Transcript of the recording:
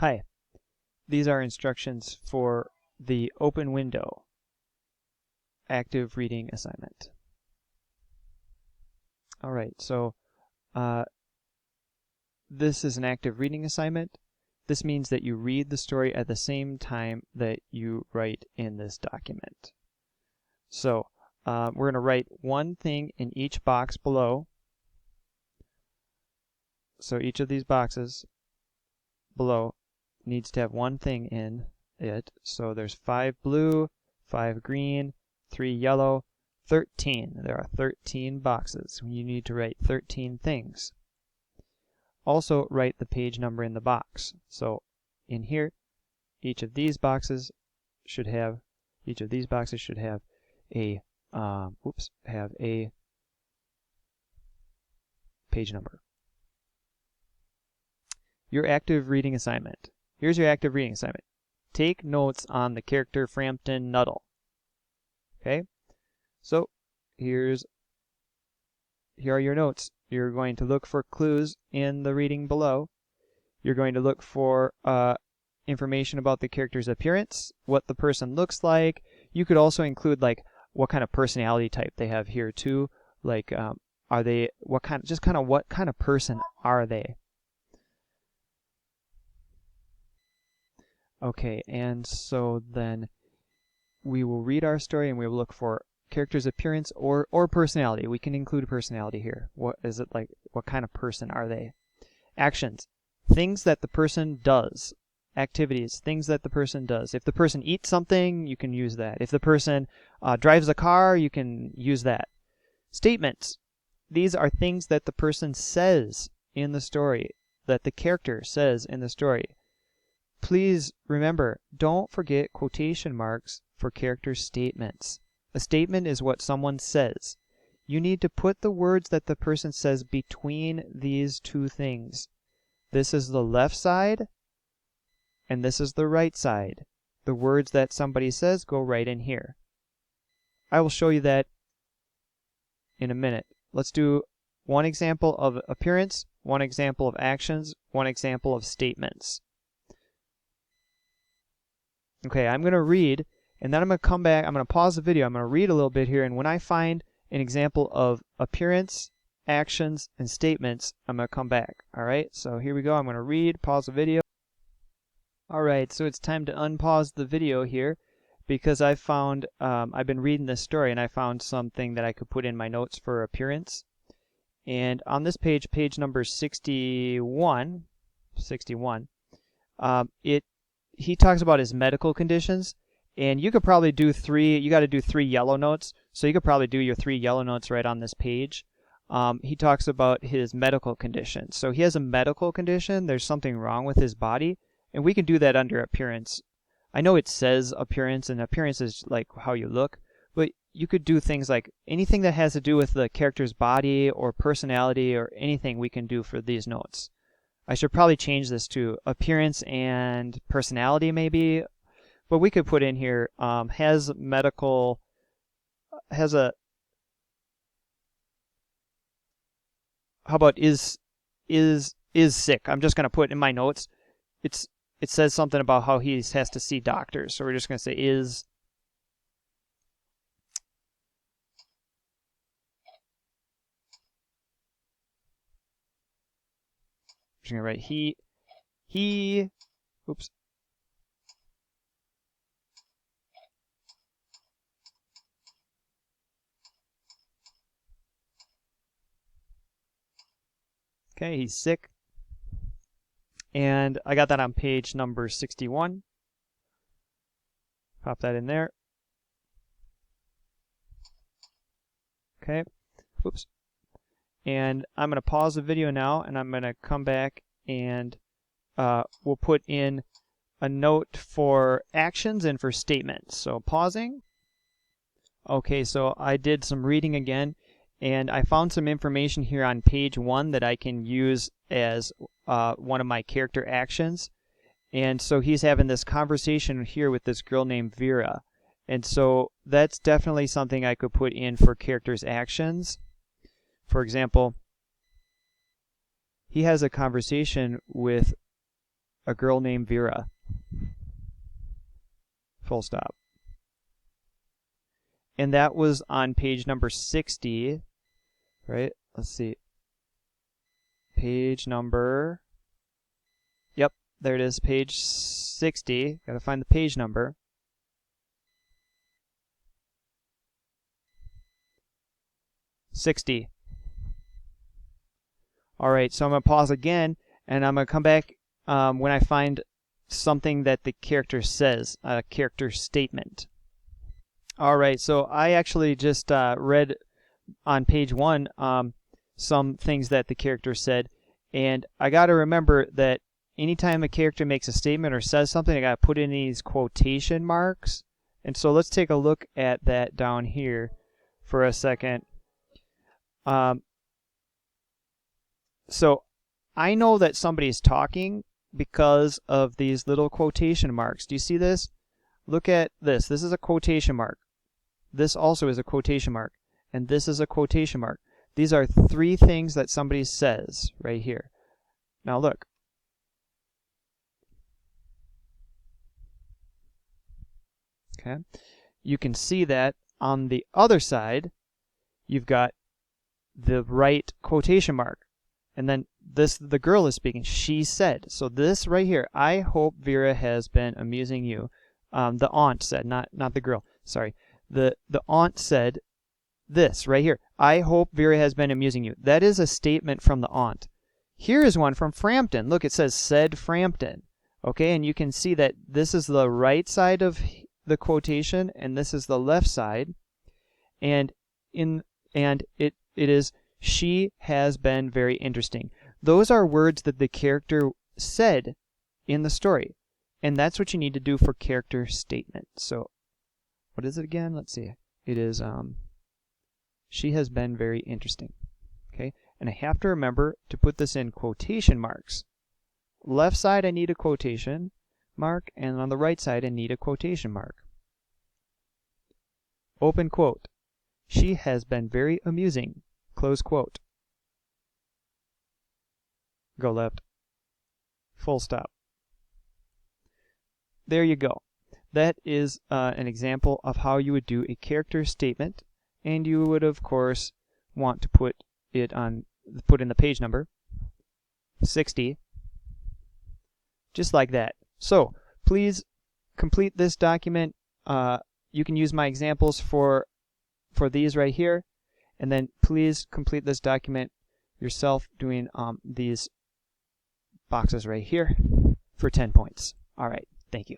Hi, these are instructions for the open window active reading assignment. Alright, so this is an active reading assignment. This means that you read the story at the same time that you write in this document. So we're going to write one thing in each box below. So each of these boxes below needs to have one thing in it. So there's 5 blue, 5 green, 3 yellow, 13. There are 13 boxes. You need to write 13 things. Also write the page number in the box. So in here, each of these boxes should have a page number. Your active reading assignment. Here's your active reading assignment. Take notes on the character Frampton Nuttall. Okay? So here are your notes. You're going to look for clues in the reading below. You're going to look for information about the character's appearance, what the person looks like. You could also include like what kind of personality type they have here too. Like are they what kind of person are they? Okay, and so then we will read our story and we will look for character's appearance or personality. We can include personality here. What is it like? What kind of person are they? Actions. Things that the person does. Activities. Things that the person does. If the person eats something, you can use that. If the person drives a car, you can use that. Statements. These are things that the person says in the story, that the character says in the story. Please remember, don't forget quotation marks for character statements. A statement is what someone says. You need to put the words that the person says between these two things. This is the left side, and this is the right side. The words that somebody says go right in here. I will show you that in a minute. Let's do one example of appearance, one example of actions, one example of statements. Okay, I'm going to read, and then I'm going to come back. I'm going to pause the video. I'm going to read a little bit here, and when I find an example of appearance, actions, and statements, I'm going to come back. All right, so here we go. I'm going to read, pause the video. All right, so it's time to unpause the video here because I found, I've been reading this story, and I found something that I could put in my notes for appearance. And on this page, page number 61, he talks about his medical conditions, and you could probably do you got to do 3 yellow notes, so you could probably do your 3 yellow notes right on this page. He talks about his medical condition. So he has a medical condition, there's something wrong with his body, and we can do that under appearance. I know it says appearance, and appearance is like how you look, but you could do things like anything that has to do with the character's body or personality or anything we can do for these notes. I should probably change this to appearance and personality maybe, but we could put in here has a, how about is sick. I'm just going to put in my notes, it says something about how he has to see doctors, so we're just going to say is. I'm going to write he, oops. Okay, he's sick. And I got that on page number 61. Pop that in there. Okay, oops. And I'm going to pause the video now, and I'm going to come back and we'll put in a note for actions and for statements. So pausing. Okay, so I did some reading again, and I found some information here on page 1 that I can use as one of my character actions. And so he's having this conversation here with this girl named Vera. And so that's definitely something I could put in for character's actions. For example, he has a conversation with a girl named Vera. Full stop. And that was on page number 60, right? Let's see. Page number, yep, there it is, page 60. Gotta find the page number. $60. All right, so I'm gonna pause again, and I'm gonna come back when I find something that the character says, a character statement. All right, so I actually just read on page 1 some things that the character said, and I got to remember that anytime a character makes a statement or says something, I got to put in these quotation marks. And so let's take a look at that down here for a second. So I know that somebody's talking because of these little quotation marks. Do you see this? Look at this. This is a quotation mark. This also is a quotation mark. And this is a quotation mark. These are 3 things that somebody says right here. Now look. Okay. You can see that on the other side, you've got the right quotation mark. And then this, the girl is speaking. She said. So this right here, I hope Vera has been amusing you. The aunt said, not the girl. Sorry. The aunt said this right here. I hope Vera has been amusing you. That is a statement from the aunt. Here is one from Frampton. Look, it says said Frampton. Okay, and you can see that this is the right side of the quotation and this is the left side. And it is she has been very interesting. Those are words that the character said in the story. And that's what you need to do for character statement. So what is it again? Let's see. It is she has been very interesting. Okay? And I have to remember to put this in quotation marks. Left side I need a quotation mark, and on the right side I need a quotation mark. Open quote. She has been very amusing. Close quote. Go left. Full stop. There you go. That is an example of how you would do a character statement, and you would of course want to put in the page number 60, just like that. So please complete this document. You can use my examples for these right here, and then please complete this document yourself doing these boxes right here for 10 points. All right, thank you.